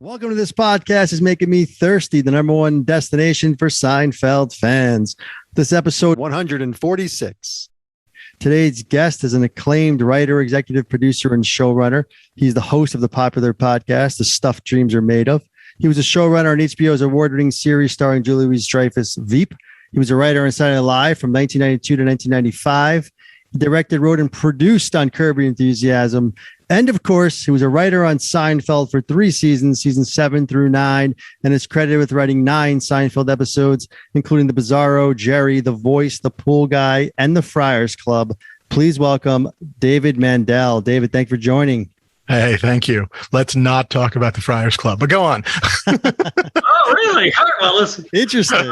Welcome to this podcast is making me thirsty, the number one destination for Seinfeld fans. This episode 146. Today's guest is an acclaimed writer, executive producer, and showrunner. He's the host of the popular podcast, The Stuff Dreams Are Made Of. He was a showrunner on HBO's award-winning series starring Julie Louis-Dreyfus, Veep. He was a writer on Saturday Night Live from 1992 to 1995. He directed, wrote, and produced on Curb Your Enthusiasm. And of course, he was a writer on Seinfeld for 3 seasons, seasons 7 through 9, and is credited with writing 9 Seinfeld episodes, including The Bizarro, Jerry, The Voice, The Pool Guy, and The Friars Club. Please welcome David Mandel. David, thank you for joining. Hey, thank you. Let's not talk about The Friars Club, but go on. Oh, really? All right, well, listen. Interesting.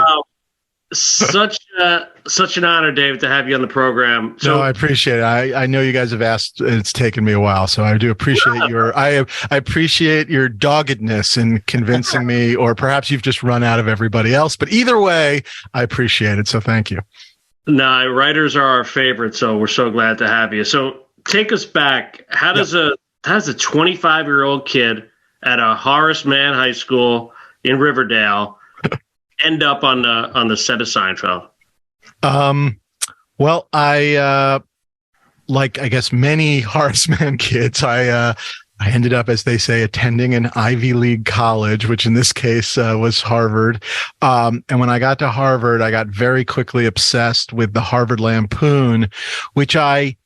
Such an honor, David, to have you on the program. So, no, I appreciate it. I know you guys have asked, and it's taken me a while, so I do appreciate I appreciate your doggedness in convincing me, or perhaps you've just run out of everybody else. But either way, I appreciate it. So thank you. No, writers are our favorite, so we're so glad to have you. So take us back. How does a 25-year-old kid at a Horace Mann High School in Riverdale end up on the set of Seinfeld? Well, I guess many Horace Mann kids, I ended up, as they say, attending an Ivy League college, which in this case was Harvard. And when I got to Harvard, I got very quickly obsessed with the Harvard Lampoon, which I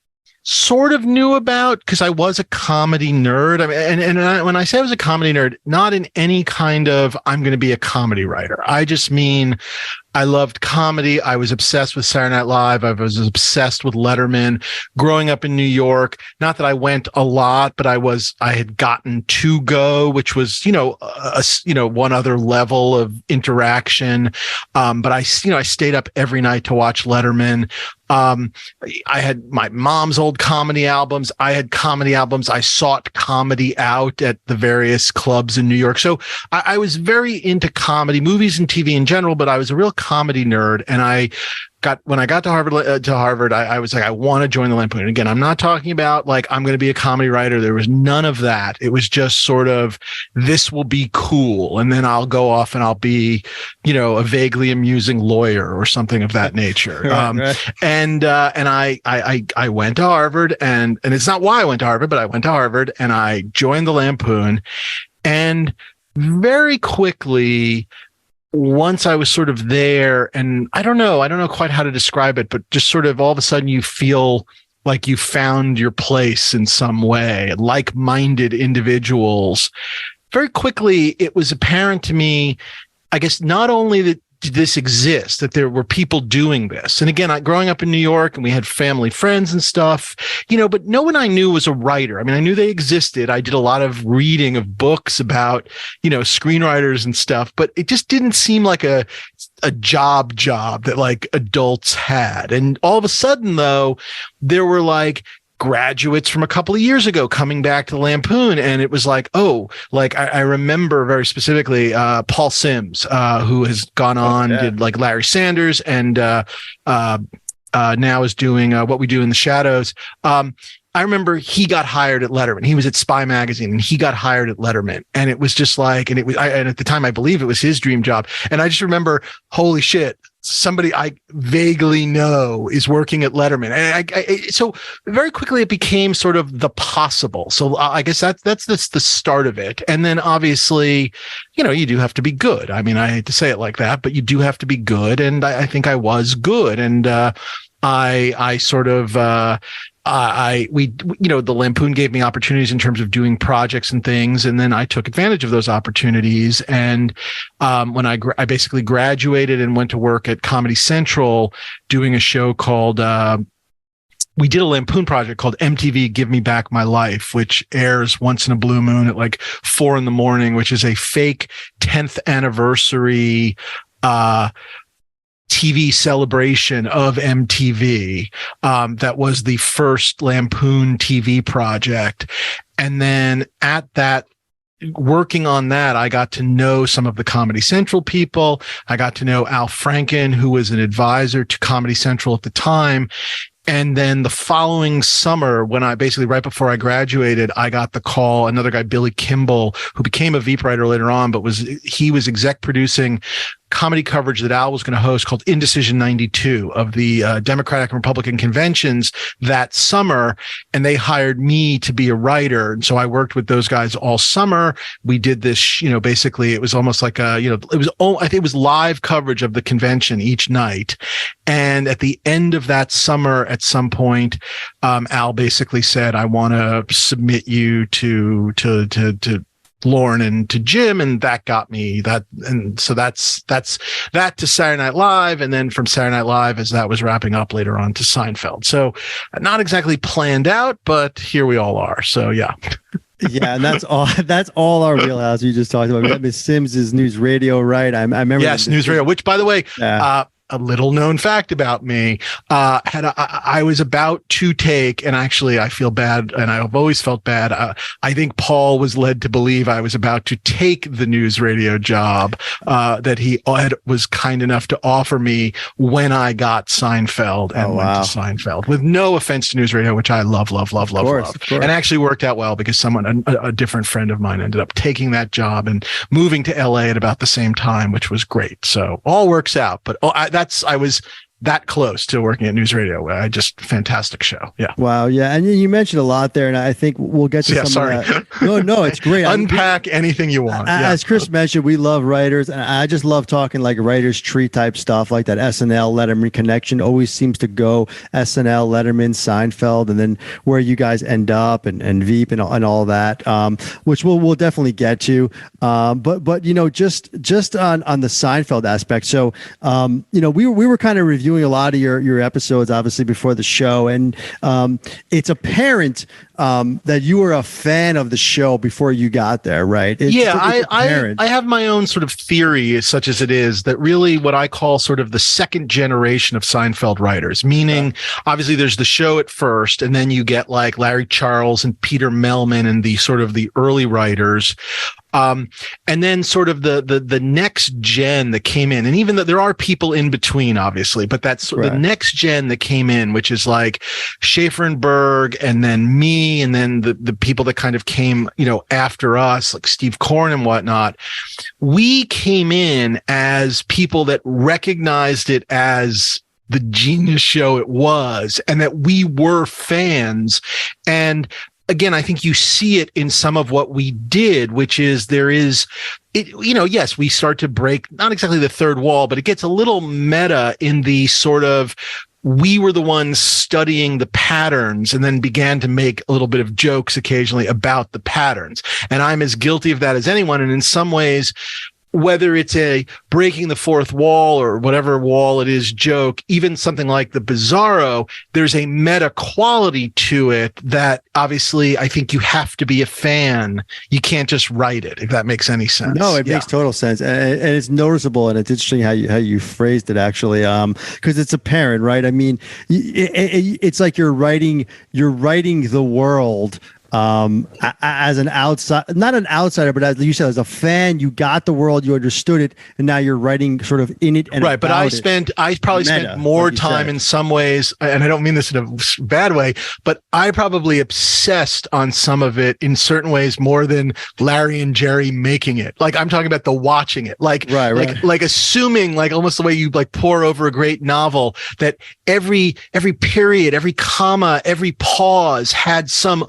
sort of knew about because I was a comedy nerd. I mean, when I say I was a comedy nerd, not in any kind of I'm going to be a comedy writer. I just mean I loved comedy. I was obsessed with Saturday Night Live. I was obsessed with Letterman. Growing up in New York, not that I went a lot, but I had gotten to go, which was, one other level of interaction. But I stayed up every night to watch Letterman. I had my mom's old comedy albums. I had comedy albums. I sought comedy out at the various clubs in New York. So I was very into comedy, movies and TV in general, but I was a real comedy nerd. And when I got to Harvard, I was like, I want to join the Lampoon. And again, I'm not talking about like, I'm going to be a comedy writer. There was none of that. It was just sort of, this will be cool. And then I'll go off and I'll be, a vaguely amusing lawyer or something of that nature. Right. And I went to Harvard, and it's not why I went to Harvard, but I went to Harvard and I joined the Lampoon. And very quickly, once I was sort of there, and I don't know quite how to describe it, but just sort of all of a sudden you feel like you found your place in some way, like-minded individuals. Very quickly, it was apparent to me, I guess, not only that did this exist, that there were people doing this. And again, growing up in New York, and we had family friends and stuff, but no one I knew was a writer. I mean, I knew they existed. I did a lot of reading of books about, screenwriters and stuff, but it just didn't seem like a job that like adults had. And all of a sudden, though, there were like graduates from a couple of years ago coming back to the Lampoon. And it was like, I remember very specifically, Paul Sims, who has gone on, did like Larry Sanders, and now is doing What We Do in the Shadows. I remember he got hired at Letterman. He was at Spy Magazine and he got hired at Letterman. And it was just like, and at the time, I believe it was his dream job. And I just remember, holy shit, somebody I vaguely know is working at Letterman. And so very quickly it became sort of the possible. So I guess that's the start of it. And then obviously, you do have to be good. I mean, I hate to say it like that, but you do have to be good. And I think I was good. And I sort of, the Lampoon gave me opportunities in terms of doing projects and things. And then I took advantage of those opportunities. And when I basically graduated and went to work at Comedy Central doing a show called, we did a Lampoon project called MTV Give Me Back My Life, which airs once in a blue moon at like 4 a.m, which is a fake 10th anniversary, TV celebration of MTV. That was the first Lampoon TV project. And then at that, working on that, I got to know some of the Comedy Central people. I got to know Al Franken, who was an advisor to Comedy Central at the time. And then the following summer, when I basically right before I graduated, I got the call. Another guy, Billy Kimball, who became a Veep writer later on, but he was exec producing comedy coverage that Al was going to host called Indecision 92 of the Democratic and Republican conventions that summer. And they hired me to be a writer. And so I worked with those guys all summer. We did this, basically it was almost like I think it was live coverage of the convention each night. And at the end of that summer, at some point, Al basically said, I want to submit you to Lauren and to Jim, and that got me that. And so that's that to Saturday Night Live. And then from Saturday Night Live, as that was wrapping up, later on to Seinfeld. So not exactly planned out, but here we all are. So yeah. Yeah, and that's all our wheelhouse you just talked about. Miss Sims' News Radio, right? I remember. Yes, News Radio, which, by the way, a little known fact about me, I was about to take, and actually I feel bad, and I've always felt bad. I think Paul was led to believe I was about to take the News Radio job that he was kind enough to offer me when I got Seinfeld and went to Seinfeld, with no offense to News Radio, which I love, and actually worked out well because a different friend of mine ended up taking that job and moving to LA at about the same time, which was great. So all works out, but I was that close to working at News Radio. Just fantastic show. Yeah. Wow. Yeah. And you mentioned a lot there, and I think we'll get to some of that. No, it's great. Unpack anything you want. As Chris mentioned, we love writers, and I just love talking like writers tree type stuff like that. SNL, Letterman connection always seems to go SNL, Letterman, Seinfeld, and then where you guys end up and Veep and all that, which we'll definitely get to. But just on the Seinfeld aspect. So, we were kind of reviewing a lot of your episodes, obviously, before the show, and it's apparent that you were a fan of the show before you got there, right? I have my own sort of theory, such as it is, that really what I call sort of the second generation of Seinfeld writers, meaning obviously there's the show at first, and then you get like Larry Charles and Peter Melman and the sort of the early writers. And then sort of the next gen that came in, and even though there are people in between, obviously, but that's the next gen that came in, which is like Schaefer and Berg, and then me, and then the people that kind of came, after us, like Steve Korn and whatnot. We came in as people that recognized it as the genius show it was, and that we were fans. And again, I think you see it in some of what we did, which is yes, we start to break, not exactly the third wall, but it gets a little meta in the sort of, we were the ones studying the patterns and then began to make a little bit of jokes occasionally about the patterns. And I'm as guilty of that as anyone. And in some ways, whether it's a breaking the fourth wall or whatever wall it is joke, even something like the Bizarro, there's a meta quality to it that obviously I think you have to be a fan. You can't just write it, if that makes any sense. No, it makes total sense. And it's noticeable, and it's interesting how you phrased it, actually, because it's apparent, right? I mean, it's like you're writing the world as an not an outsider, but as you said, as a fan, you got the world, you understood it, and now you're writing sort of in it. And right, but I probably spent more time in some ways, and I don't mean this in a bad way, but I probably obsessed on some of it in certain ways more than Larry and Jerry making it. Like I'm talking about the watching it, like assuming, like almost the way you like pour over a great novel, that every period, every comma, every pause had some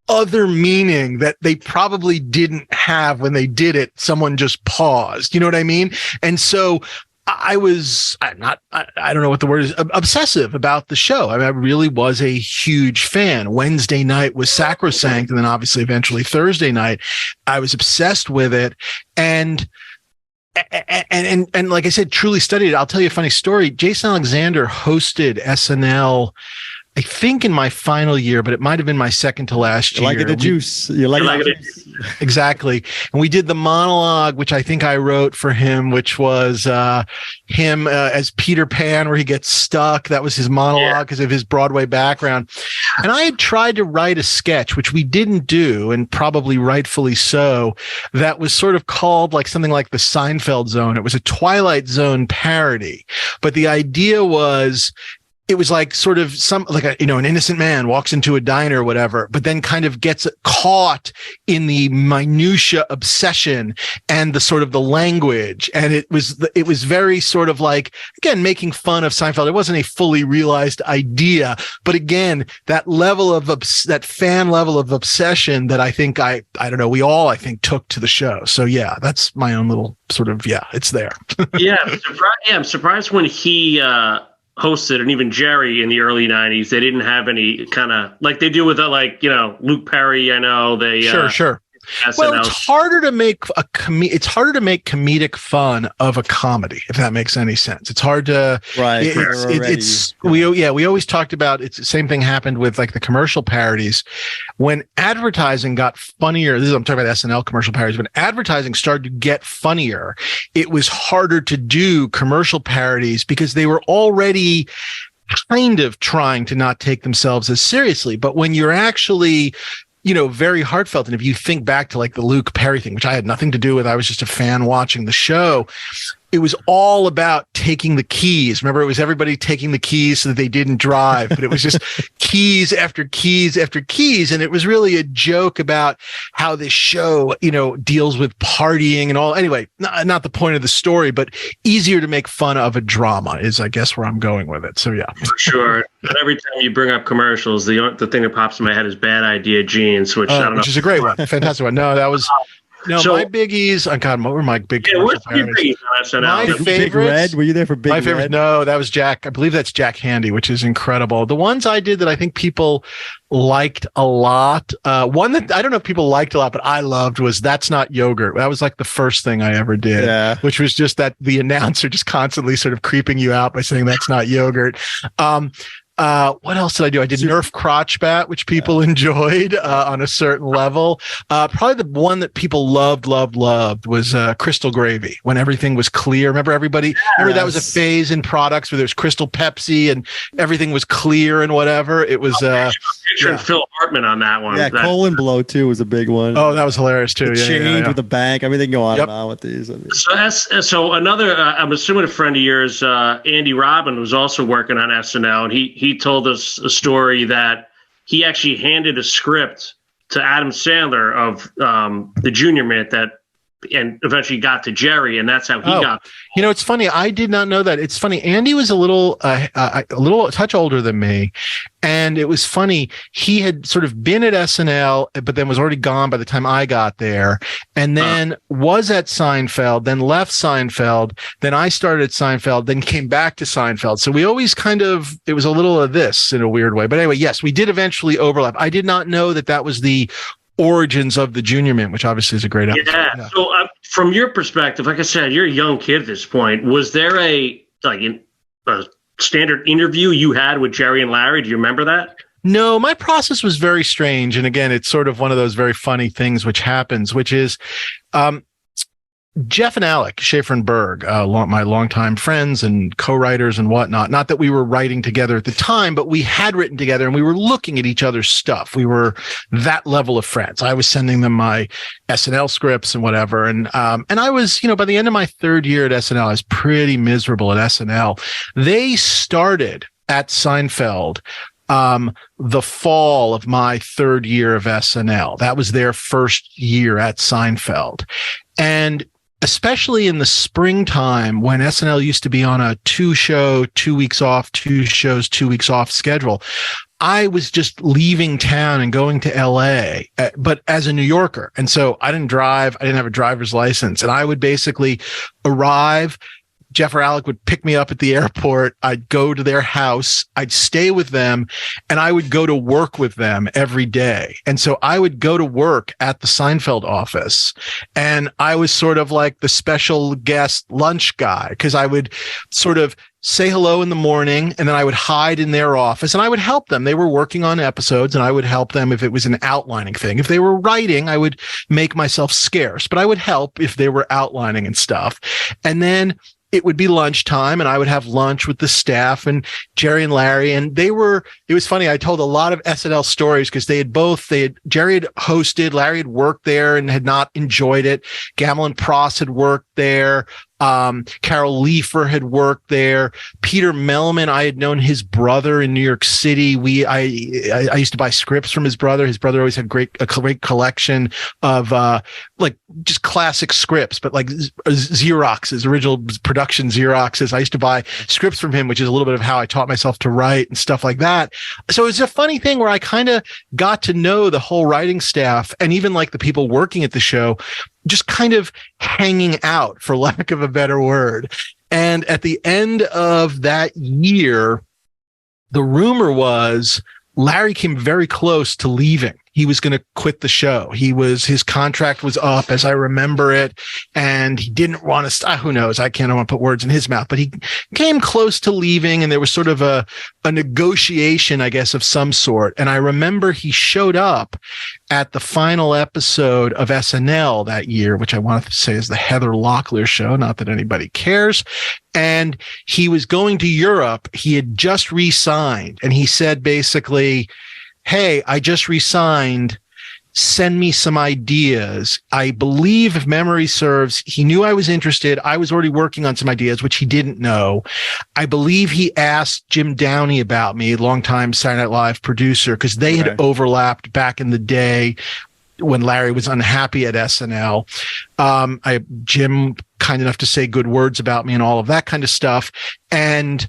other meaning that they probably didn't have when they did it. Someone just paused. You know what I mean? And so I don't know what the word is, obsessive about the show. I mean, I really was a huge fan. Wednesday night was sacrosanct. And then obviously eventually Thursday night, I was obsessed with it. And like I said, truly studied it. I'll tell you a funny story. Jason Alexander hosted SNL, I think in my final year, but it might have been my second to last year. You like the juice. You like the juice. Exactly. And we did the monologue, which I think I wrote for him, which was him as Peter Pan, where he gets stuck. That was his monologue because of his Broadway background. And I had tried to write a sketch, which we didn't do, and probably rightfully so, that was sort of called like something like the Seinfeld Zone. It was a Twilight Zone parody. But the idea was, it was like sort of an innocent man walks into a diner or whatever, but then kind of gets caught in the minutia obsession and the sort of the language. And it was very sort of like, again, making fun of Seinfeld. It wasn't a fully realized idea, but again, that level of that fan level of obsession that I think I don't know, we all, I think, took to the show. So yeah, that's my own little sort of, it's there. I'm surprised when he hosted, and even Jerry in the early 90s, they didn't have any kind of like they do with Luke Perry. I know they sure. Well, it's harder to make comedic fun of a comedy, if that makes any sense. It's hard to we always talked about it's the same thing happened with like the commercial parodies. When advertising got funnier, I'm talking about SNL commercial parodies, when advertising started to get funnier, it was harder to do commercial parodies because they were already kind of trying to not take themselves as seriously. But when you're actually very heartfelt. And if you think back to like the Luke Perry thing, which I had nothing to do with, I was just a fan watching the show. It was all about taking the keys. Remember, it was everybody taking the keys so that they didn't drive, but it was just keys after keys after keys. And it was really a joke about how this show, deals with partying and all. Anyway, not the point of the story, but easier to make fun of a drama is, I guess, where I'm going with it. So, yeah. For sure. And every time you bring up commercials, the thing that pops in my head is Bad Idea Jeans, which I don't know. Which is a great one. Fantastic one. No, that was... No, so, my biggies. Oh God, what were my big? What's your biggies on SNL? My favorites. Big Red. Were you there for Big Red? My favorite. No, that was Jack. I believe that's Jack Handy, which is incredible. The ones I did that I think people liked a lot. One that I don't know if people liked a lot, but I loved was That's Not Yogurt. That was like the first thing I ever did, which was just that the announcer just constantly sort of creeping you out by saying that's not yogurt. What else did I do? I did Nerf Crotch Bat, which people enjoyed on a certain level. Probably the one that people loved was Crystal Gravy, when everything was clear. Remember that was a phase in products where there's Crystal Pepsi and everything was clear and whatever. It was picturing Phil Hartman on that one. Yeah, Colon Blow too was a big one. Oh, that was hilarious too. Change with the bank. I mean, they can go on and on with these. So another, I'm assuming a friend of yours, Andy Robin, was also working on SNL, and he told us a story that he actually handed a script to Adam Sandler of the Junior Mint and eventually got to Jerry, and that's how he got. It's funny. I did not know that. It's funny. Andy was a little touch older than me, and it was funny. He had sort of been at SNL, but then was already gone by the time I got there, and then was at Seinfeld, then left Seinfeld, then I started at Seinfeld, then came back to Seinfeld. So we always it was a little of this in a weird way. But anyway, yes, we did eventually overlap. I did not know that was the origins of the Junior Mint, which obviously is a great episode. Yeah. So from your perspective, like I said, you're a young kid at this point. Was there a standard interview you had with Jerry and Larry? Do you remember that? No, my process was very strange. And again, it's sort of one of those very funny things which happens, which is Jeff and Alec Schaefer and Berg, my longtime friends and co-writers and whatnot. Not that we were writing together at the time, but we had written together and we were looking at each other's stuff. We were that level of friends. I was sending them my SNL scripts and whatever. And I was, by the end of my third year at SNL, I was pretty miserable at SNL. They started at Seinfeld the fall of my third year of SNL. That was their first year at Seinfeld. And especially in the springtime when SNL used to be on a 2-show, 2 weeks off, 2 shows, 2 weeks off schedule, I was just leaving town and going to LA, but as a New Yorker. And so I didn't drive. I didn't have a driver's license. And I would basically arrive. Jeff or Alec would pick me up at the airport. I'd go to their house. I'd stay with them and I would go to work with them every day. And so I would go to work at the Seinfeld office and I was sort of like the special guest lunch guy because I would sort of say hello in the morning and then I would hide in their office and I would help them. They were working on episodes and I would help them if it was an outlining thing. If they were writing, I would make myself scarce, but I would help if they were outlining and stuff. And then it would be lunchtime and I would have lunch with the staff and Jerry and Larry. And it was funny. I told a lot of SNL stories because Jerry had hosted, Larry had worked there and had not enjoyed it. Gamble and Pross had worked there. Carol Leifer had worked there. Peter Melman, I had known his brother in New York City. I used to buy scripts from his brother. His brother always had a great collection of like just classic scripts, but like Xeroxes, original production Xeroxes. I used to buy scripts from him, which is a little bit of how I taught myself to write and stuff like that. So it's a funny thing where I kind of got to know the whole writing staff and even like the people working at the show, just kind of hanging out, for lack of a better word. And at the end of that year, the rumor was Larry came very close to leaving. He was going to quit the show. His contract was up, as I remember it, and he didn't want to. Who knows? I don't want to put words in his mouth, but he came close to leaving, and there was sort of a negotiation, I guess, of some sort. And I remember he showed up at the final episode of SNL that year, which I wanted to say is the Heather Locklear show. Not that anybody cares. And he was going to Europe. He had just re-signed, and he said basically, "Hey, I just re-signed. Send me some ideas." I believe, if memory serves, he knew I was interested. I was already working on some ideas, which he didn't know. I believe he asked Jim Downey about me, longtime Saturday Night Live producer, because they had overlapped back in the day when Larry was unhappy at SNL. Jim kind enough to say good words about me and all of that kind of stuff. And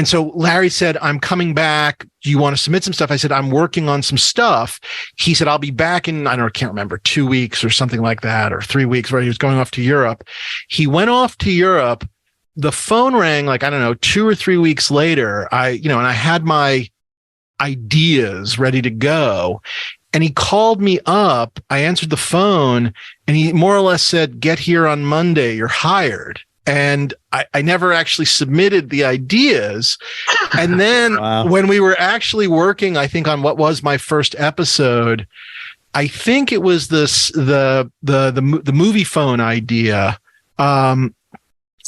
so Larry said, "I'm coming back. Do you want to submit some stuff?" I said, "I'm working on some stuff." He said, "I'll be back in," I can't remember, 2 weeks or something like that, or 3 weeks, where he was going off to Europe. He went off to Europe. The phone rang 2 or 3 weeks later. And I had my ideas ready to go. And he called me up. I answered the phone, and he more or less said, "Get here on Monday. You're hired." And I never actually submitted the ideas. And then when we were actually working, I think on what was my first episode, I think it was the movie phone idea,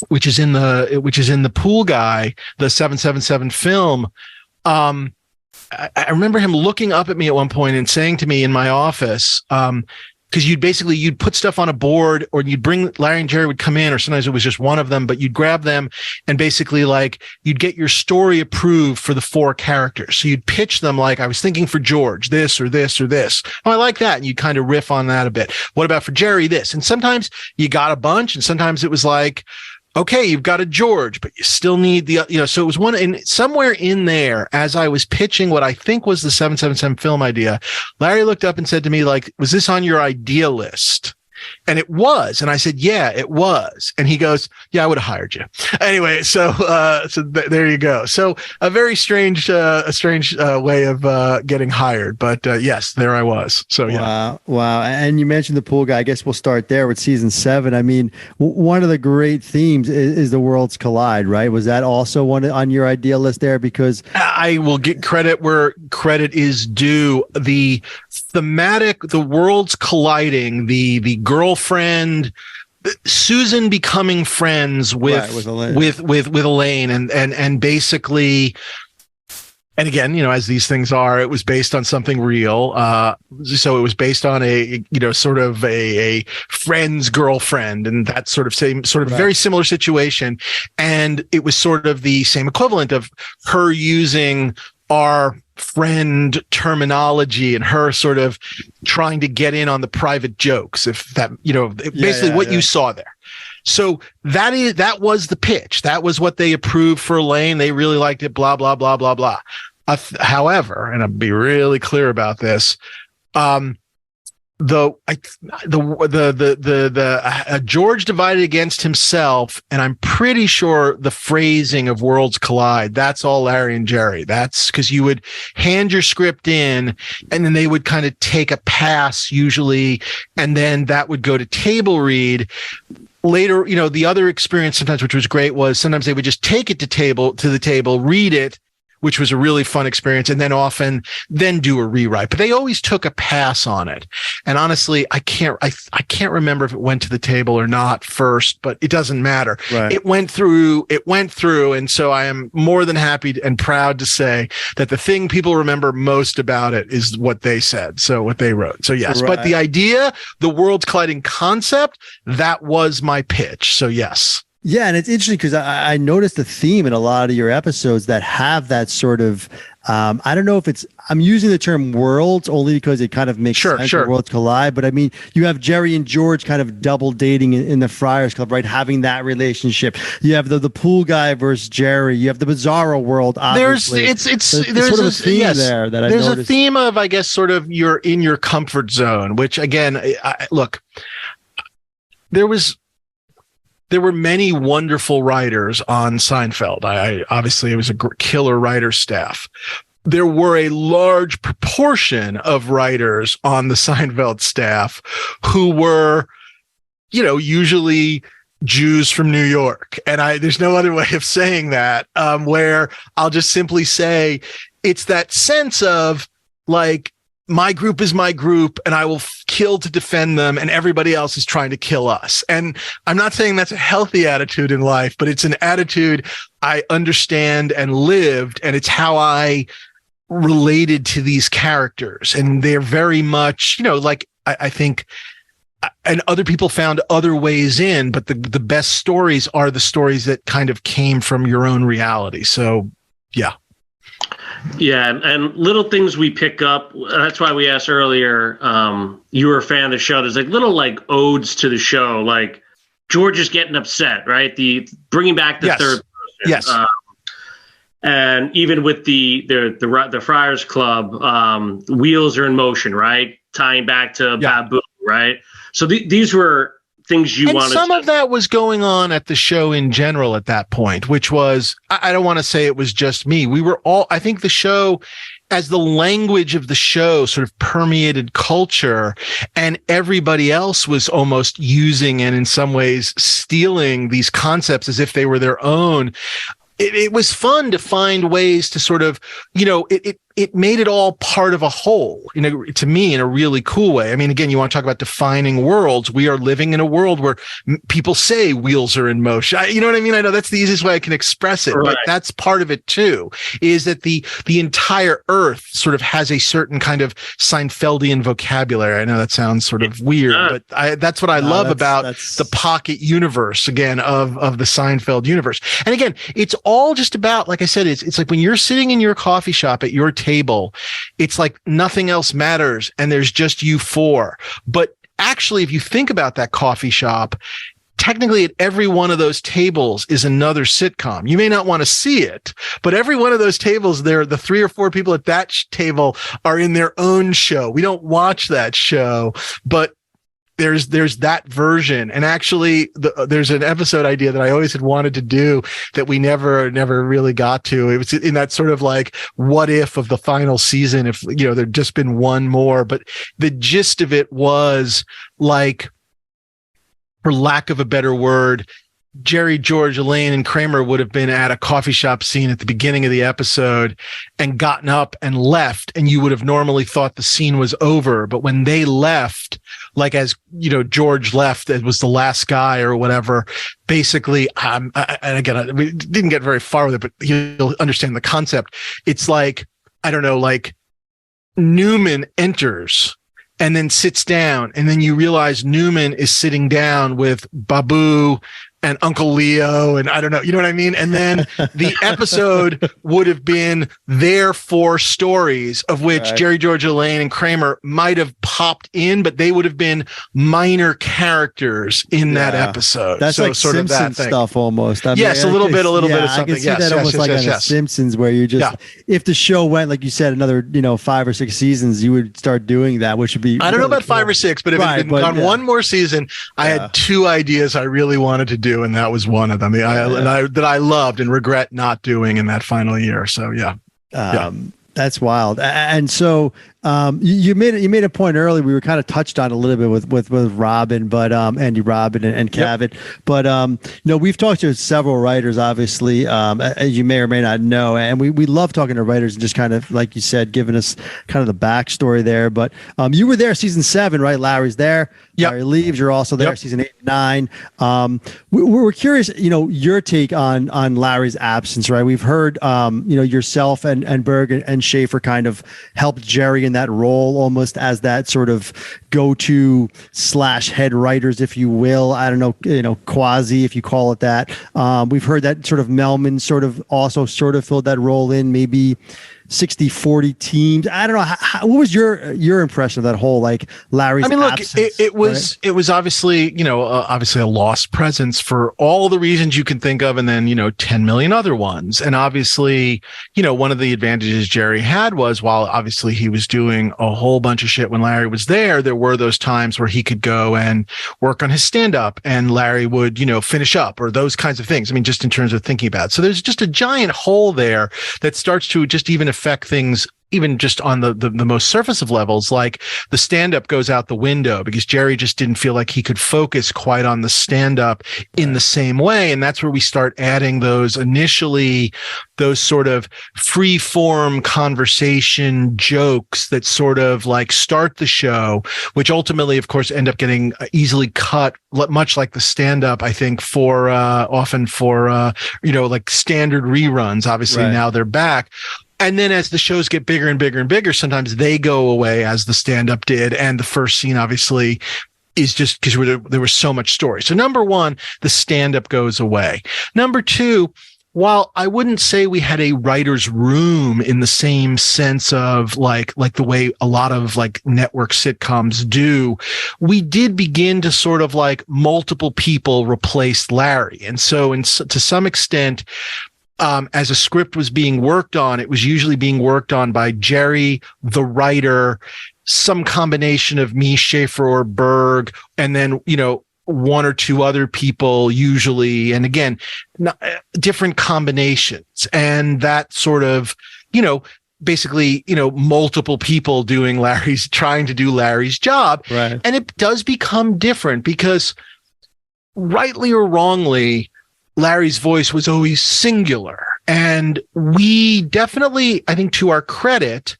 which is in the Pool Guy, the 777 film. I remember him looking up at me at one point and saying to me in my office, because you'd put stuff on a board, or you'd bring, Larry and Jerry would come in, or sometimes it was just one of them, but you'd grab them and basically you'd get your story approved for the 4 characters. So you'd pitch them I was thinking for George, this or this or this. Oh, I like that. And you'd kind of riff on that a bit. What about for Jerry, this? And sometimes you got a bunch, and sometimes it was okay, you've got a George, but you still need so it was one, and somewhere in there, as I was pitching what I think was the 777 film idea, Larry looked up and said to me, "Was this on your idea list?" And it was. And I said, "Yeah, it was." And he goes, "Yeah, I would have hired you." Anyway, so there you go. So a very strange way of getting hired. But yes, there I was. So yeah. Wow. And you mentioned the Pool Guy. I guess we'll start there with season 7. I mean, one of the great themes is the worlds collide, right? Was that also one on your idea list there? Because I will get credit where credit is due. The thematic, the worlds colliding, the girlfriend, Susan becoming friends with Elaine, and basically, and again, as these things are, it was based on something real. So it was based on a sort of a friend's girlfriend, and that sort of very similar situation. And it was sort of the same equivalent of her using our friend terminology and her sort of trying to get in on the private jokes, if that, basically what you saw there. So that was the pitch. That was what they approved for Elaine. They really liked it, blah, blah, blah, blah, blah. However, and I'll be really clear about this, George divided against himself, and I'm pretty sure the phrasing of worlds collide, that's all Larry and Jerry. That's because you would hand your script in, and then they would kind of take a pass usually, and then that would go to table read. Later, the other experience sometimes, which was great, was sometimes they would just take it to the table, read it, which was a really fun experience, and then often do a rewrite. But they always took a pass on it. And honestly, I can't remember if it went to the table or not first, but it doesn't matter. Right. It went through. And so I am more than happy and proud to say that the thing people remember most about it is what they said. So what they wrote. So yes, Right. but the idea, the worlds colliding concept, that was my pitch. So yes. Yeah, and it's interesting because I noticed a theme in a lot of your episodes that have that sort of, I don't know if I'm using the term worlds only because it kind of makes sense. Sure. Worlds collide, but I mean, you have Jerry and George kind of double dating in the Friars Club, right? Having that relationship. You have the pool guy versus Jerry. You have the Bizarro world. Obviously. There's sort of a theme there that I noticed. There's a theme of, I guess, sort of you're in your comfort zone, which again, look, there were many wonderful writers on Seinfeld. Obviously, it was a killer writer staff. There were a large proportion of writers on the Seinfeld staff who were, usually Jews from New York. And there's no other way of saying that, where I'll just simply say it's that sense of like, my group is my group and I will kill to defend them, and everybody else is trying to kill us. And I'm not saying that's a healthy attitude in life, but it's an attitude I understand and lived, and it's how I related to these characters. And they're very much, I think, and other people found other ways in, but the best stories are the stories that kind of came from your own reality. So, yeah. Yeah, and little things we pick up. That's why we asked earlier. You were a fan of the show. There's like little like odes to the show, like George is getting upset, right? The bringing back the third person. Yes. And even with the Friars Club, wheels are in motion, right? Tying back to Babu, right? So these were things you wanted. Some of that was going on at the show in general at that point, which was, I don't want to say it was just me. We were all, I think the show, as the language of the show sort of permeated culture, and everybody else was almost using and in some ways stealing these concepts as if they were their own. It was fun to find ways to sort of, it made it all part of a whole, to me, in a really cool way. I mean, again, you want to talk about defining worlds. We are living in a world where people say wheels are in motion. You know what I mean? I know that's the easiest way I can express it, right. But that's part of it too, is that the entire earth sort of has a certain kind of Seinfeldian vocabulary. I know that sounds sort of weird, but that's what I love about the pocket universe, again, of the Seinfeld universe. And again, it's all just about, like I said, it's like when you're sitting in your coffee shop at your table, it's like nothing else matters and there's just you four. But actually, if you think about that coffee shop, technically at every one of those tables is another sitcom. You may not want to see it, but every one of those tables there, the 3 or 4 people at that table are in their own show. We don't watch that show, but there's that version. And actually there's an episode idea that I always had wanted to do that we never really got to. It was in that sort of like, what if of the final season, if, there'd just been one more, but the gist of it was like, for lack of a better word, Jerry, George, Elaine, and Kramer would have been at a coffee shop scene at the beginning of the episode and gotten up and left, and you would have normally thought the scene was over. But when they left, like as George left, it was the last guy or whatever. Basically, and again, we didn't get very far with it, but you'll understand the concept. It's like, I don't know, like Newman enters and then sits down, and then you realize Newman is sitting down with Babu and Uncle Leo, and I don't know, you know what I mean? And then the episode would have been their 4 stories, of which Jerry, George, Elaine, and Kramer might have popped in, but they would have been minor characters in that episode. That's like sort Simpsons of that stuff almost. I mean, yes, a little bit of something. I can see that almost like on The Simpsons, where you just, if the show went, like you said, another 5 or 6 seasons, you would start doing that, which would be. I don't know about 5 or 6, but if it had gone one more season, I had 2 ideas I really wanted to do, and that was one of them. That I loved and regret not doing in that final year. So that's wild. And so You made a point earlier. We were kind of touched on a little bit with Robin, but Andy Robin and Cavett. Yep. But we've talked to several writers, obviously, as you may or may not know, and we love talking to writers and just kind of, like you said, giving us kind of the backstory there. But you were there season 7, right? Larry's there. Yep. Larry leaves. You're also there season 8 and 9. We're curious, your take on Larry's absence, right? We've heard, yourself and Berg and Schaefer kind of helped Jerry in that role, almost as that sort of go-to / head writers, if you will. I don't know, quasi, if you call it that. We've heard that sort of Melman also filled that role in maybe 60-40 teams. I don't know. What was your impression of that whole Larry's absence? It was obviously, obviously a lost presence for all the reasons you can think of, and then 10 million other ones. And obviously, one of the advantages Jerry had was, while obviously he was doing a whole bunch of shit when Larry was there were those times where he could go and work on his stand-up, and Larry would finish up, or those kinds of things. I mean, just in terms of thinking about it. So there's just a giant hole there that starts to just even affect things, even just on the most surface of levels. Like the stand-up goes out the window because Jerry just didn't feel like he could focus quite on the stand-up in the same way. And that's where we start adding those sort of free-form conversation jokes that sort of start the show, which ultimately, of course, end up getting easily cut, much like the stand-up, I think, often for standard reruns. Obviously, now they're back. And then as the shows get bigger and bigger and bigger, sometimes they go away, as the stand-up did. And the first scene, obviously, is just because there was so much story. So number one, the stand-up goes away. Number two, while I wouldn't say we had a writer's room in the same sense of like the way a lot of network sitcoms do, we did begin to sort of multiple people replaced Larry. And so to some extent, as a script was being worked on, it was usually being worked on by Jerry, the writer, some combination of me, Schaefer, or Berg, and then, one or two other people usually. And again, different combinations. And that sort of, basically, multiple people trying to do Larry's job. Right. And it does become different because, rightly or wrongly, Larry's voice was always singular. And we definitely, I think, to our credit,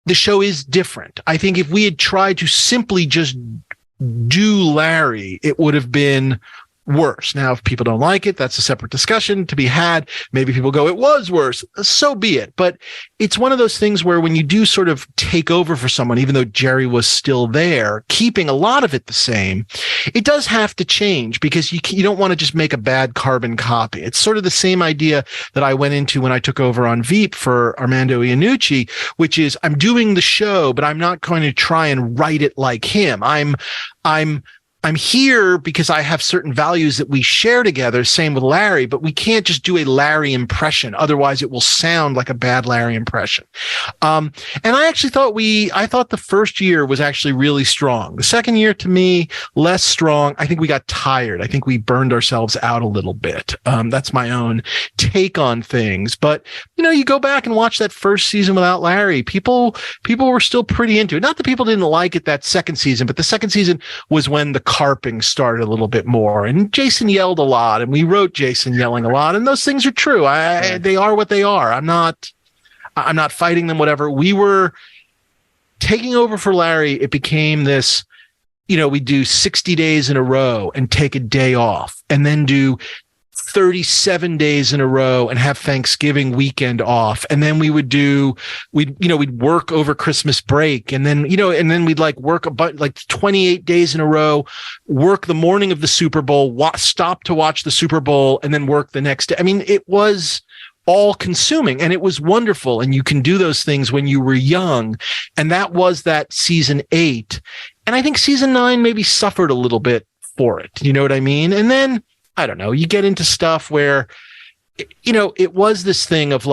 the show is different. I think if we had tried to simply just do Larry, it would have been worse. Now, if people don't like it, that's a separate discussion to be had. Maybe people go, it was worse. So be it. But it's one of those things where when you do sort of take over for someone, even though Jerry was still there, keeping a lot of it the same, it does have to change because you don't want to just make a bad carbon copy. It's sort of the same idea that I went into when I took over on Veep for Armando Iannucci, which is I'm doing the show, but I'm not going to try and write it like him. I'm here because I have certain values that we share together. Same with Larry, but we can't just do a Larry impression. Otherwise it will sound like a bad Larry impression. And I actually thought the first year was actually really strong. The second year, to me, less strong. I think we got tired. I think we burned ourselves out a little bit. That's my own take on things. But, you go back and watch that first season without Larry. People were still pretty into it. Not that people didn't like it that second season, but the second season was when the carping started a little bit more, and Jason yelled a lot, and we wrote Jason yelling a lot, and those things are true. They are what they are. I'm not fighting them, whatever. We were taking over for Larry. It became this, we do 60 days in a row and take a day off, and then do 37 days in a row and have Thanksgiving weekend off. And then we'd work over Christmas break. And then, we'd work about 28 days in a row, work the morning of the Super Bowl, stop to watch the Super Bowl, and then work the next day. I mean, it was all consuming and it was wonderful. And you can do those things when you were young. And that was that season 8. And I think season 9 maybe suffered a little bit for it. You know what I mean? And then, I don't know, you get into stuff where, it was this thing of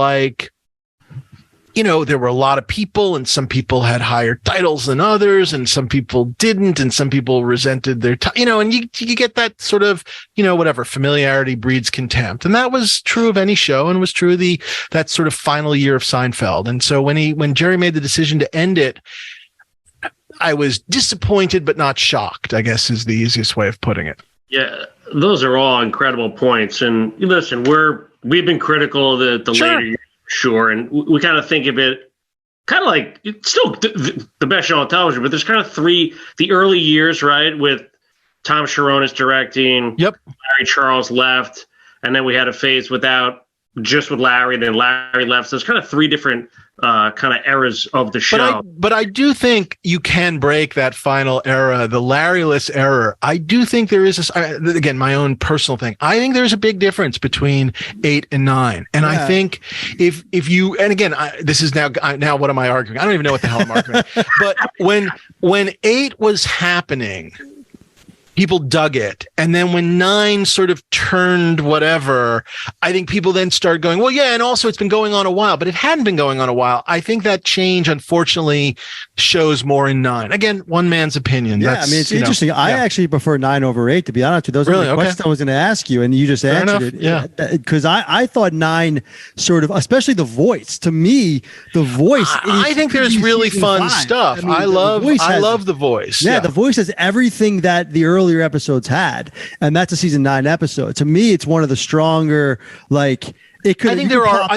there were a lot of people, and some people had higher titles than others, and some people didn't, and some people resented their and you get that sort of, whatever, familiarity breeds contempt. And that was true of any show, and was true of that sort of final year of Seinfeld. And so when Jerry made the decision to end it, I was disappointed but not shocked, I guess is the easiest way of putting it. Yeah, those are all incredible points. And listen, we've been critical of the later years. Sure, and we kind of think of it kind of like it's still the best show on television, but there's kind of the early years, right, with Tom Sharonis directing. Yep. Larry Charles left, and then we had a phase with Larry, then Larry left. So there's kind of three different kind of eras of the show. But I do think you can break that final era, the Larry-less era. I do think there is again, my own personal thing. I think there's a big difference between 8 and 9. And I think if you, and again, this is now what am I arguing? I don't even know what the hell I'm arguing. But when 8 was happening, people dug it. And then when 9 sort of turned whatever, I think people then started going, well, yeah, and also it's been going on a while, but it hadn't been going on a while. I think that change, unfortunately, shows more in 9. Again, one man's opinion. Yeah, it's interesting. I actually prefer 9 over 8, to be honest with you. Those are the questions I was going to ask you, and you just answered it. Yeah. Because I thought 9 sort of, especially the voice, to me, the voice. I think there's really fun stuff. I love the voice. Yeah, the voice has everything that the earlier episodes had, and that's a season 9 episode. To me, it's one of the stronger, it could. I think there are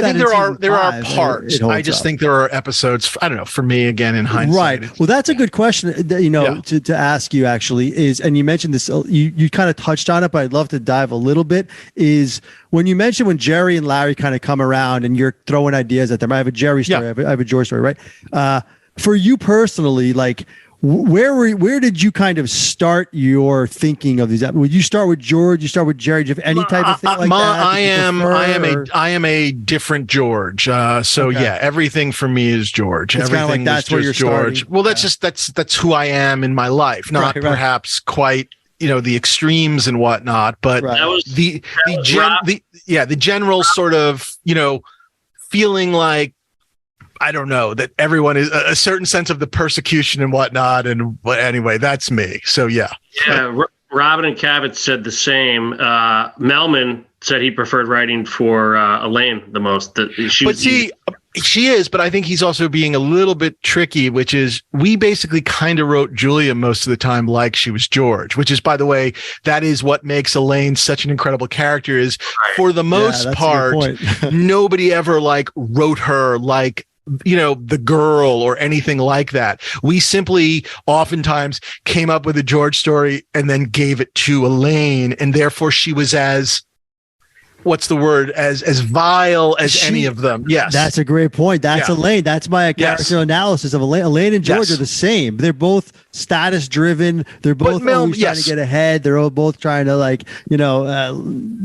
parts. I just think there are episodes. I don't know. For me, again, in hindsight, right. Well, that's a good question. To ask you actually is, and you mentioned this. You kind of touched on it, but I'd love to dive a little bit. Is when you mentioned when Jerry and Larry kind of come around, and you're throwing ideas at them. I have a Jerry story. I have a George story. Right. For you personally, where did you kind of start your thinking of these? Would you start with George? You start with Jerry? Do you have any type of thing like that? I am a different George. Everything for me is George. It's everything that's where you're George. Starting. Well, that's who I am in my life. Not perhaps quite the extremes and whatnot, but the general sort of feeling like, I don't know, that everyone is a certain sense of the persecution and whatnot. And anyway, that's me. So, yeah. Yeah. Robin and Cabot said the same. Melman said he preferred writing for Elaine the most. She is, but I think he's also being a little bit tricky, which is we basically kind of wrote Julia most of the time like she was George, which is, by the way, that is what makes Elaine such an incredible character is for the most part, nobody ever wrote her like, the girl or anything like that. We simply oftentimes came up with a George story and then gave it to Elaine, and therefore she was as vile as any of them. Yes. That's a great point. That's Elaine. That's my character analysis of Elaine. Elaine and George are the same. They're both status driven. They're both always trying to get ahead. They're all both trying to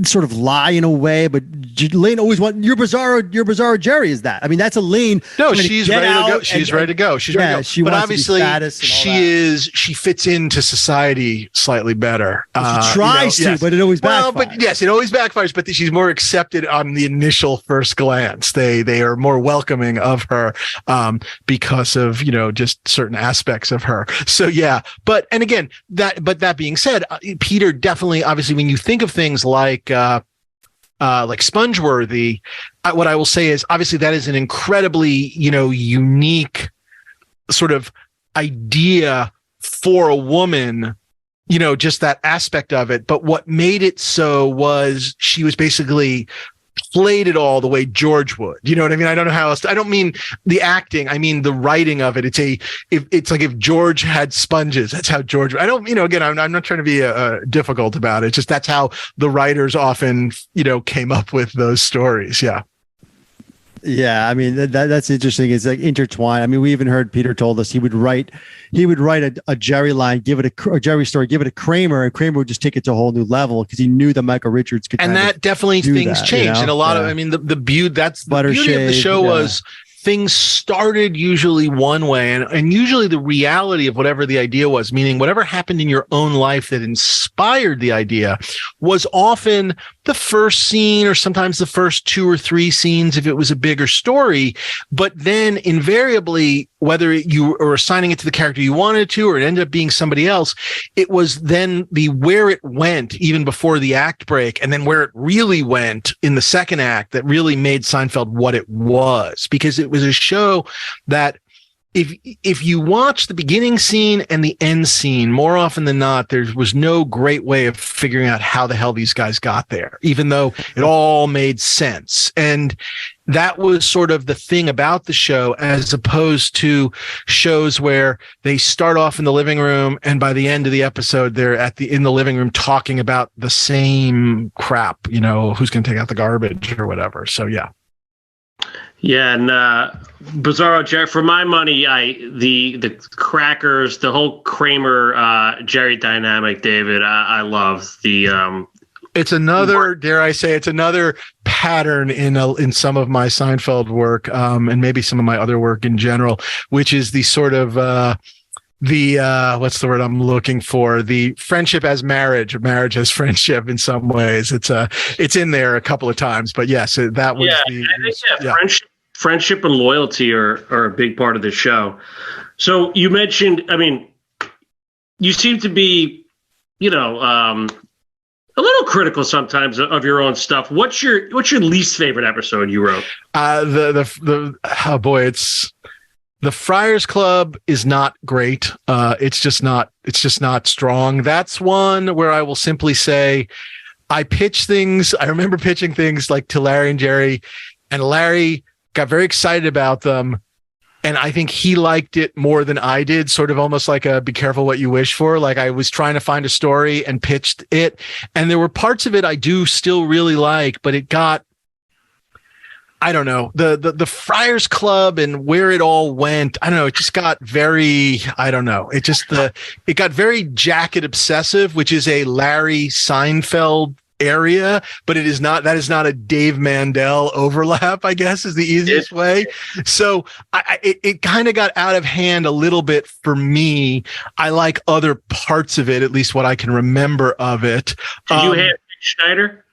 sort of lie in a way, but Elaine always wants your bizarro Jerry is that. I mean, that's Elaine. No, she's ready to go. She's ready to go. She's ready to go. She but wants obviously to be status she fits into society slightly better. She tries to, but it always backfires. But yes, it always backfires, but she's more accepted on the initial first glance. They are more welcoming of her because of just certain aspects of her. So but that being said, Peter definitely, obviously, when you think of things like Spongeworthy, what I will say is obviously that is an incredibly unique sort of idea for a woman. Just that aspect of it. But what made it so was she was basically played it all the way George would. You know what I mean? I don't know how else. I don't mean the acting. I mean the writing of it. It's like if George had sponges, that's how George. I don't. Again, I'm not trying to be difficult about it. It's just that's how the writers often came up with those stories. Yeah. Yeah, I mean that's interesting. It's intertwined. I mean, we even heard Peter told us he would write a Jerry line, give it a Jerry story, give it a Kramer, and Kramer would just take it to a whole new level because he knew that Michael Richards could. And that definitely things changed, and a lot of. I mean, the beauty of the show was things started usually one way, and usually the reality of whatever the idea was, meaning whatever happened in your own life that inspired the idea, was often the first scene or sometimes the first 2 or 3 scenes if it was a bigger story. But then invariably, whether you were assigning it to the character you wanted to or it ended up being somebody else, it was then the where it went even before the act break, and then where it really went in the second act that really made Seinfeld what it was, because it was a show that if you watch the beginning scene and the end scene, more often than not, there was no great way of figuring out how the hell these guys got there, even though it all made sense. And that was sort of the thing about the show, as opposed to shows where they start off in the living room and by the end of the episode, they're in the living room talking about the same crap, who's going to take out the garbage or whatever. So, yeah. Yeah, and Bizarro Jerry, for my money, the crackers, the whole Kramer Jerry dynamic, David, I love the. It's another, dare I say, it's another pattern in some of my Seinfeld work, and maybe some of my other work in general, which is the sort of what's the word I'm looking for? The friendship as marriage, or marriage as friendship. In some ways, it's in there a couple of times, but yes, that was friendship and loyalty are a big part of the show. So you mentioned, you seem to be, a little critical sometimes of your own stuff. What's your least favorite episode you wrote? Oh boy, it's the Friars Club is not great. It's just not strong. That's one where I will simply say I remember pitching things like to Larry and Jerry, and Larry got very excited about them. And I think he liked it more than I did, sort of almost like a be careful what you wish for. Like I was trying to find a story and pitched it. And there were parts of it I do still really like, but it got, I don't know, the Friars Club and where it all went. I don't know. It just got very, I don't know. It got very jacket obsessive, which is a Larry Seinfeld area, but that is not a Dave Mandel overlap, I guess is the easiest way. So it kind of got out of hand a little bit for me. I like other parts of it, at least what I can remember of it. Did you handpick Schneider?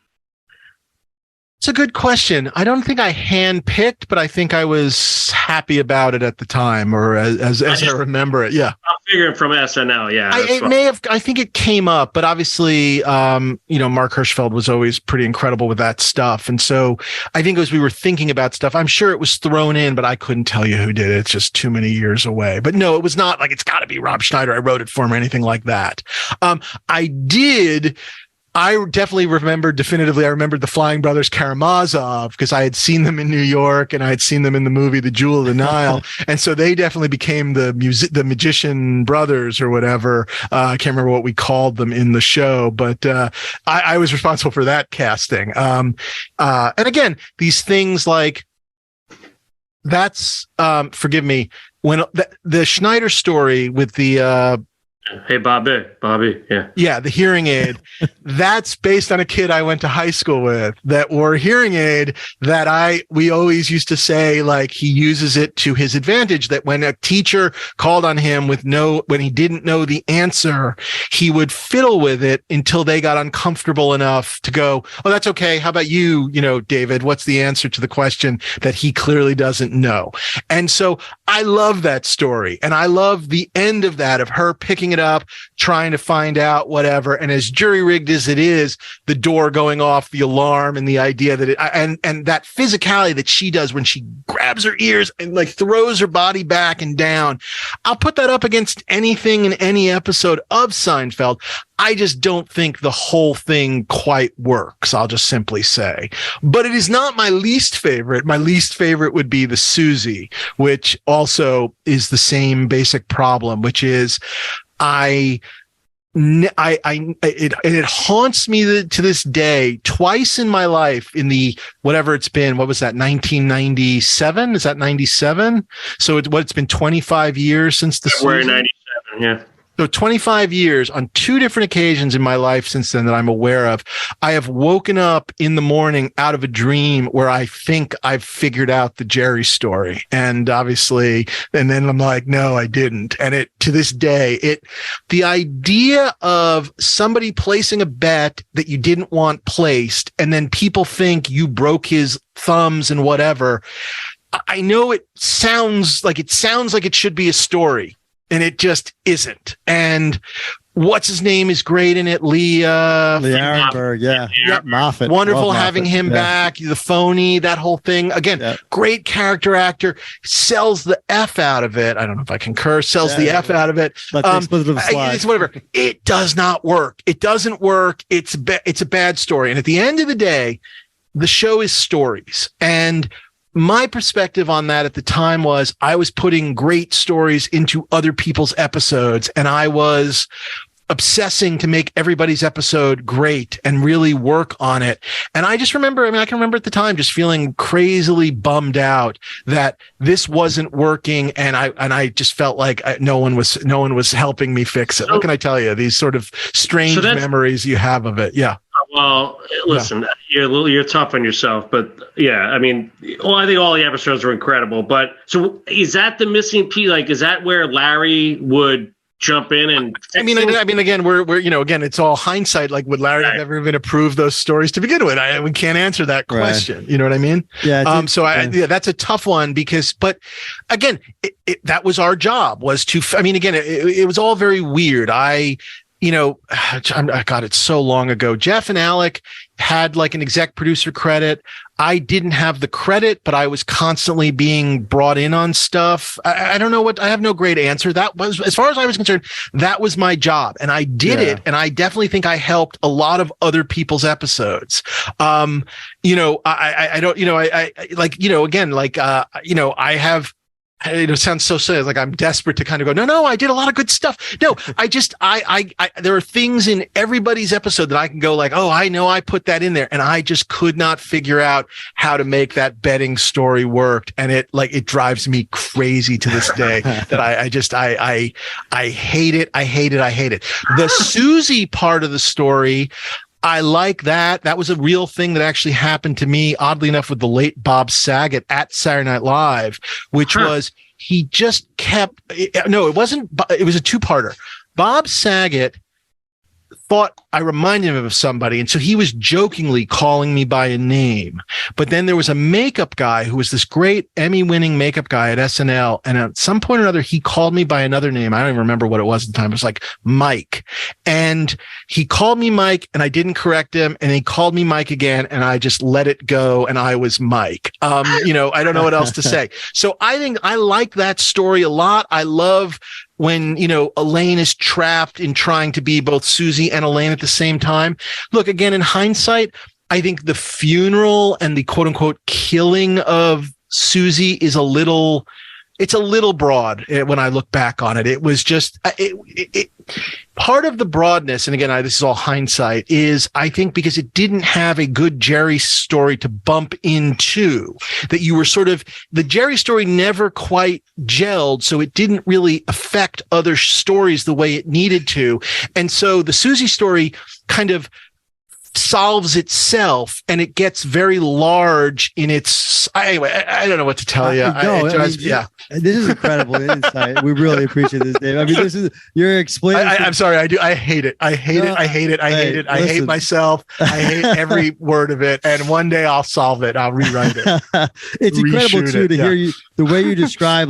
It's a good question. I don't think I handpicked, but I think I was happy about it at the time, or as I remember it. Yeah. I'm figuring from SNL. Yeah. I think it came up, but obviously, Mark Hirschfeld was always pretty incredible with that stuff. And so I think as we were thinking about stuff, I'm sure it was thrown in, but I couldn't tell you who did it. It's just too many years away. But no, it was not like it's got to be Rob Schneider. I wrote it for him or anything like that. I definitely remembered the Flying Brothers Karamazov, because I had seen them in New York and I had seen them in the movie The Jewel of the Nile. And so they definitely became the Magician Brothers or whatever. I can't remember what we called them in the show, but I was responsible for that casting. And again, these things like that's, forgive me, when the Schneider story with the, hey, Bobby, yeah. Yeah, the hearing aid. That's based on a kid I went to high school with that wore a hearing aid that we always used to say, like, he uses it to his advantage, that when a teacher called on him when he didn't know the answer, he would fiddle with it until they got uncomfortable enough to go, oh, that's okay. How about you, David, what's the answer to the question that he clearly doesn't know? And so I love that story. And I love the end of that, of her picking it up, trying to find out whatever. And as jury rigged as it is, the door going off, the alarm, and the idea that and that physicality that she does when she grabs her ears and like throws her body back and down. I'll put that up against anything in any episode of Seinfeld. I just don't think the whole thing quite works, I'll just simply say. But it is not my least favorite. My least favorite would be the Susie, which also is the same basic problem, which is it haunts me to this day. Twice in my life, in the whatever it's been, what was that, 1997? Is that 97? So it's been 25 years since the February Susie? 97, yeah. So 25 years, on 2 different occasions in my life since then that I'm aware of, I have woken up in the morning out of a dream where I think I've figured out the Jerry story. And obviously, and then I'm like, no, I didn't. And to this day, the idea of somebody placing a bet that you didn't want placed, and then people think you broke his thumbs and whatever. I know it sounds like it should be a story. And it just isn't. And what's his name is great in it. Lee Arenberg, yeah. Moffat. Wonderful Love having Moffat. him back. The phony, that whole thing. Again, great character actor. Sells the F out of it. I don't know if I can curse. Sells the F out of it. It's whatever. It does not work. It doesn't work. It's a bad story. And at the end of the day, the show is stories. And my perspective on that at the time was I was putting great stories into other people's episodes, and I was obsessing to make everybody's episode great and really work on it. And I just remember, I can remember at the time just feeling crazily bummed out that this wasn't working. And I just felt like no one was helping me fix it. What can I tell you? These sort of strange memories you have of it. Yeah. Well, listen, you're tough on yourself, but yeah, I think all the episodes were incredible. But so is that the missing piece? Like, is that where Larry would jump in and? Again, we're again, it's all hindsight. Like, would Larry have ever even approved those stories to begin with? We can't answer that question. Right. You know what I mean? Yeah. That's a tough one but again, that was our job was to. It was all very weird. God, it's so long ago. Jeff and Alec had like an exec producer credit. I didn't have the credit, but I was constantly being brought in on stuff. I don't know I have no great answer. That was, as far as I was concerned, that was my job. And I did it. And I definitely think I helped a lot of other people's episodes. I have, it sounds so silly. Like I'm desperate to kind of go, no, I did a lot of good stuff. No, there are things in everybody's episode that I can go like, oh, I know I put that in there. And I just could not figure out how to make that betting story work. And it drives me crazy to this day that I hate it. I hate it. The Susie part of the story, I like that. That was a real thing that actually happened to me, oddly enough, with the late Bob Saget at Saturday Night Live, which was he just kept. No, it wasn't. It was a 2-parter. Bob Saget thought I reminded him of somebody, and so he was jokingly calling me by a name. But then there was a makeup guy who was this great Emmy-winning makeup guy at SNL, and at some point or another, he called me by another name. I don't even remember what it was at the time. It was like Mike, and he called me Mike, and I didn't correct him, and he called me Mike again, and I just let it go, and I was Mike. I don't know what else to say. So I think I like that story a lot. I love when, Elaine is trapped in trying to be both Susie and Elaine at the same time. Look, again, in hindsight, I think the funeral and the quote unquote killing of Susie is a little broad when I look back on it. It was just part of the broadness. And again, this is all hindsight, is I think because it didn't have a good Jerry story to bump into, that you were the Jerry story never quite gelled. So it didn't really affect other stories the way it needed to. And so the Susie story kind of solves itself, and it gets very large in its. Anyway, I don't know what to tell you. This is incredible insight. We really appreciate this, Dave. You're explaining. I'm sorry. I hate it. I hate it. I hate it. I hate it. I hate myself. I hate every word of it. And one day I'll solve it. I'll rewrite it. It's incredible too to hear you, the way you describe,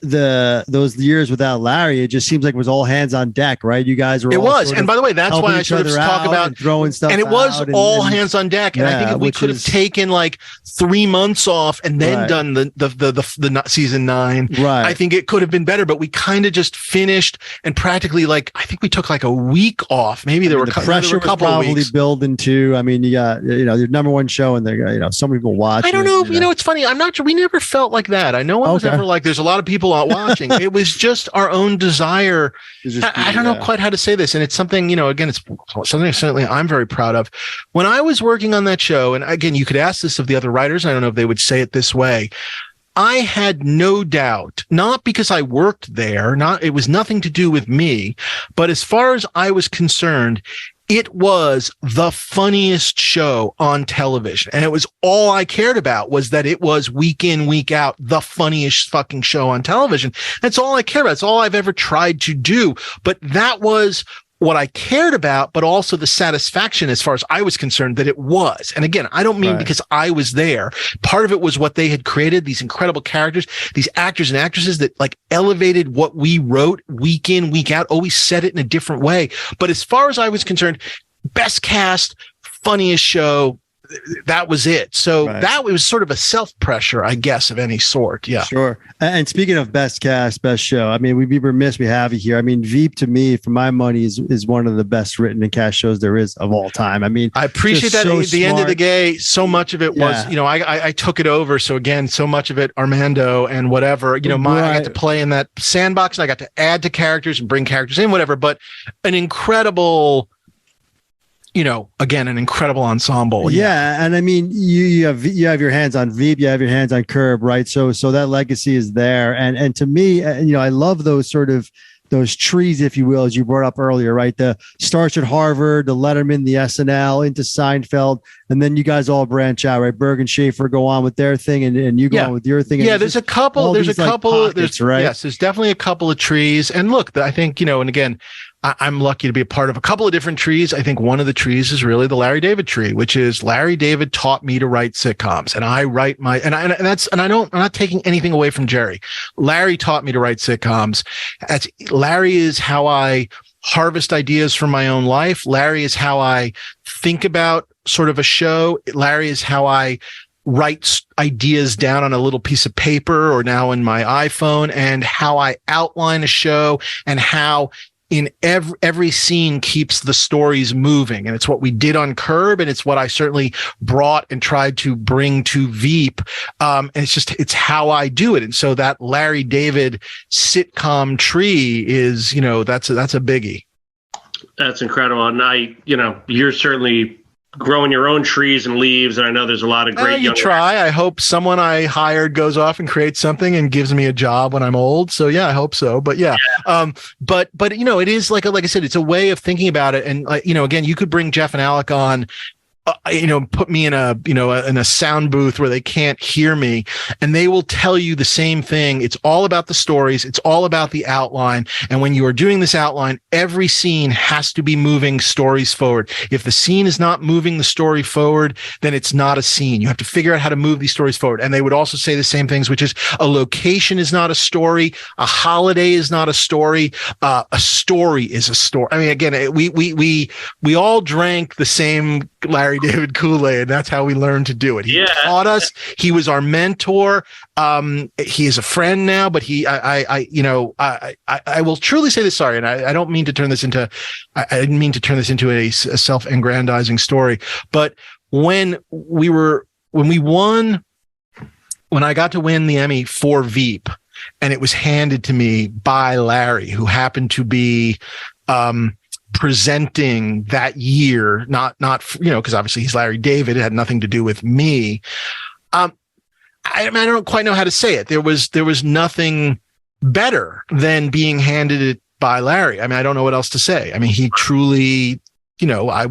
those years without Larry. It just seems like it was all hands on deck, right? You guys were. It was, and by the way, that's why I sort of talk about throwing stuff. And it was all hands on deck. And I think if we could have taken like 3 months off and then done the season 9, right, I think it could have been better. But we kind of just finished, and practically I think we took like a week off. Maybe there were a couple of weeks. Building too. You got your number one show, and there so many people watching. I don't know. It's funny. I'm not sure. We never felt like that. I know one was ever like. There's a lot of people out watching. It was just our own desire. I don't know quite how to say this, and it's something, again, it's something certainly I'm very proud of. When I was working on that show, and again, you could ask this of the other writers, I don't know if they would say it this way, I had no doubt, not because I worked there, it was nothing to do with me, but as far as I was concerned, it was the funniest show on television. And it was all I cared about, was that it was week in, week out, the funniest fucking show on television. That's all I care about. It's all I've ever tried to do. But that was what I cared about, but also the satisfaction as far as I was concerned that it was. And again, I don't mean because I was there. Part of it was what they had created, these incredible characters, these actors and actresses that like elevated what we wrote week in, week out, always said it in a different way. But as far as I was concerned, best cast, funniest show, that was it. So that was sort of a self-pressure, I guess, of any sort. Yeah. Sure. And speaking of best cast, best show, I mean, we'd be remiss we have you here. I mean, Veep, to me, for my money, is one of the best written and cast shows there is of all time. I mean, I appreciate that. At the end of the day, so much of it was, I took it over. So again, so much of it, Armando and whatever, I got to play in that sandbox and I got to add to characters and bring characters in, whatever, but an incredible, again, an incredible ensemble. Yeah. And I mean, you have your hands on Veep, you have your hands on Curb, right? So that legacy is there. And to me, I love those sort of those trees, if you will, as you brought up earlier, right? The starts at Harvard, the Letterman, the SNL, into Seinfeld, and then you guys all branch out, right? Berg and Schaefer go on with their thing, and you go on with your thing. Yeah, there's a couple. There's right? Yes, there's definitely a couple of trees. And look, I think, and again, I'm lucky to be a part of a couple of different trees. I think one of the trees is really the Larry David tree, which is Larry David taught me to write sitcoms, and I write I'm not taking anything away from Jerry. Larry taught me to write sitcoms. Larry is how I harvest ideas from my own life. Larry is how I think about sort of a show. Larry is how I write ideas down on a little piece of paper or now in my iPhone, and how I outline a show, and how in every scene keeps the stories moving. And it's what we did on Curb, and it's what I certainly brought and tried to bring to Veep. And it's how I do it. And so that Larry David sitcom tree is, that's a biggie. That's incredible. And you're certainly growing your own trees and leaves, and I know there's a lot of great you try. I hope someone I hired goes off and creates something and gives me a job when I'm old. So yeah, I hope so. But yeah. But it is like I said, it's a way of thinking about it. And again, you could bring Jeff and Alec on, put me in a sound booth where they can't hear me, and they will tell you the same thing. It's all about the stories. It's all about the outline. And when you are doing this outline, every scene has to be moving stories forward. If the scene is not moving the story forward, then it's not a scene. You have to figure out how to move these stories forward. And they would also say the same things, which is a location is not a story. A holiday is not a story. A story is a story. I mean, again, we all drank the same Larry David Kool-Aid, and that's how we learned to do it. He taught us. He was our mentor. He is a friend now, but I will truly say this. Sorry, and I don't mean to turn this into. I didn't mean to turn this into a self-aggrandizing story. But when I got to win the Emmy for Veep, and it was handed to me by Larry, who happened to be presenting that year, not because obviously he's Larry David, it had nothing to do with me. I don't quite know how to say it. There was nothing better than being handed it by Larry. I mean, I don't know what else to say. I mean, he truly, I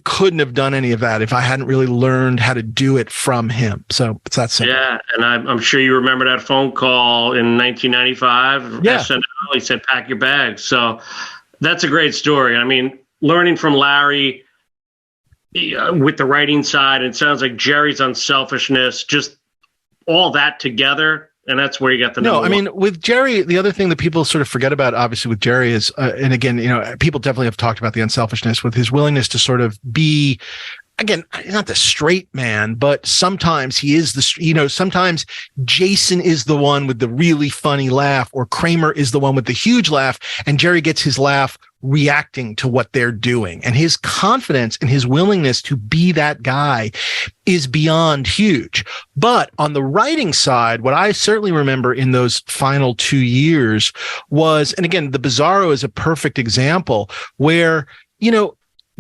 couldn't have done any of that if I hadn't really learned how to do it from him. So it's that simple. Yeah. And I'm sure you remember that phone call in 1995. Yeah. SNL, he said, pack your bags. So that's a great story. I mean, learning from Larry with the writing side, it sounds like Jerry's unselfishness, just all that together. And that's where you got the No, I mean, with Jerry, the other thing that people sort of forget about, obviously, with Jerry is, and again, people definitely have talked about the unselfishness with his willingness to sort of be, again, not the straight man, but sometimes he is sometimes Jason is the one with the really funny laugh, or Kramer is the one with the huge laugh, and Jerry gets his laugh reacting to what they're doing. And his confidence and his willingness to be that guy is beyond huge. But on the writing side, what I certainly remember in those final 2 years was, and again, the Bizarro is a perfect example where,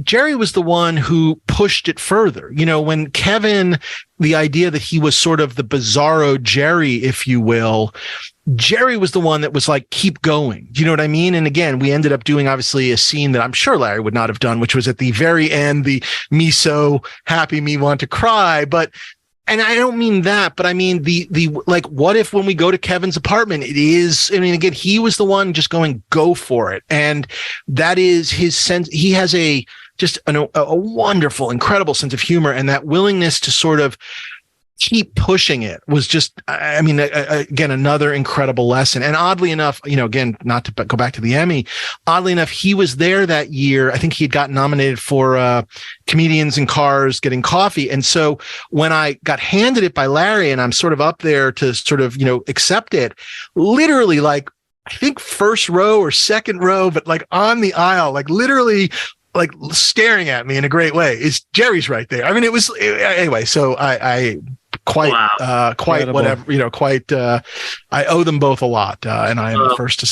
Jerry was the one who pushed it further. You know, when Kevin, the idea that he was sort of the bizarro Jerry, if you will, Jerry was the one that was like, keep going. Do you know what I mean? And again, we ended up doing obviously a scene that I'm sure Larry would not have done, which was at the very end, the me so happy, me want to cry. But, and I don't mean that, but I mean the like, what if when we go to Kevin's apartment, it is, I mean, again, he was the one just going, go for it. And that is his sense. He has a wonderful, incredible sense of humor, and that willingness to sort of keep pushing it was just, I mean, again, another incredible lesson. And oddly enough, you know, again, not to go back to the Emmy, oddly enough, he was there that year. I think he had gotten nominated for Comedians in Cars Getting Coffee. And so when I got handed it by Larry and I'm sort of up there to sort of, you know, accept it, literally like, I think first row or second row, but like on the aisle, like literally like staring at me in a great way, is Jerry's right there. I mean, anyway, so I quite Incredible. whatever, you know, quite I owe them both a lot, and I'm first to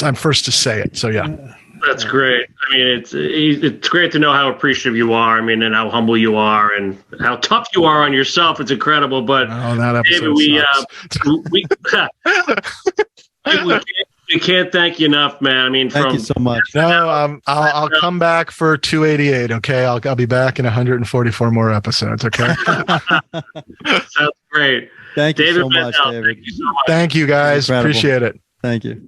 say it. So yeah, that's great. I mean, it's great to know how appreciative you are. I mean, and how humble you are, and how tough you are on yourself. It's incredible. But that episode we can't thank you enough, man. I mean, thank you so much. No, I'll come back for 288. Okay, I'll be back in 144 more episodes. Okay. Sounds great. Thank you David so much, Mandel, David. thank you so much. Thank you, guys. Incredible. Appreciate it. Thank you.